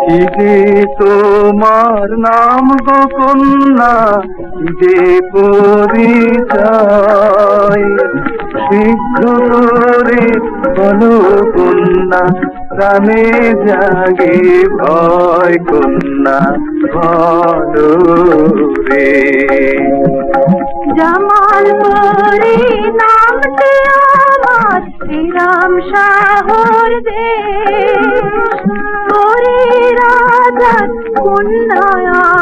কি যে তোমার নাম গো কন্যা, কি যে পরিচয়, শীঘ্র করে বলো কন্যা, প্রাণে জাগে ভয় কন্যা বলো রে। জামালপুরে নামটি আমার শ্রীরাম শাহর দেশ, ওরে রাজার কন্যা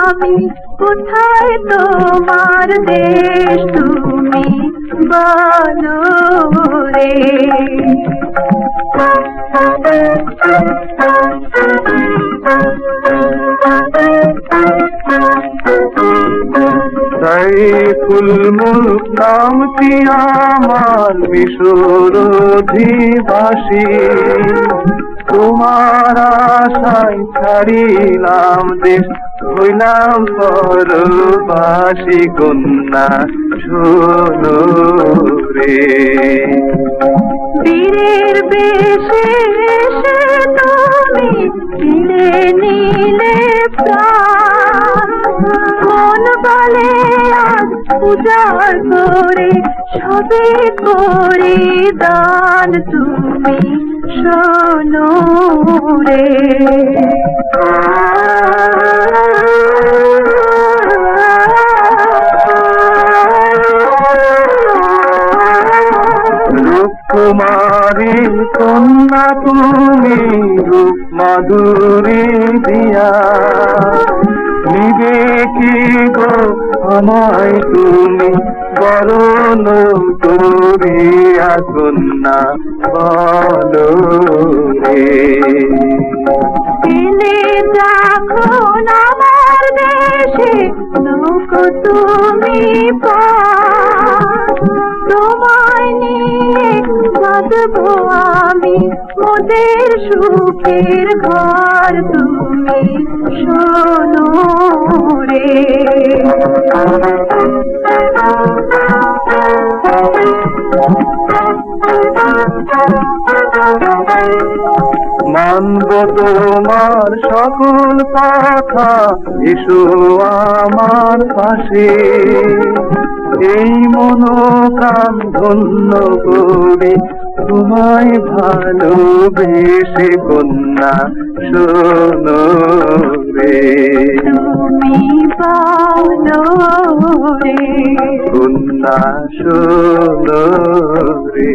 আমি, কোথায় তোমার দেশ তুমি বলো রে। সাইফুল মুলক নামটি আমার মিশর অধিবাসী, তোমার আশায় ছাড়িলাম দেশ, হইলাম পরবাসী কন্যা শোনো রে। বীরের বেশে এসে তুমি কিনে নিলে প্রাণ, মন বলে আজ উজাড় করে সবে করে দান তুমি শোনো রে। রূপকুমারী কন্যা তুমি, রূপ মাধুরী দিয়া, নিবে কি গো আমায় তুমি বরণ করিয়া কন্যা বলো রে। এলে যখন আমার দেশে নৌকো তুমি তোমায় নিয়ে বাঁধবো আমি মোদের সুখের ঘর তুমি শোনো রে। মানব তোমার সকল কথা, এসো আমার পাশে, এই মনোকাম ধন্য করে তোমায় ভালোবেসে কন্যা শোনো রে। তুমি বলো রে কন্যা শোনো রে।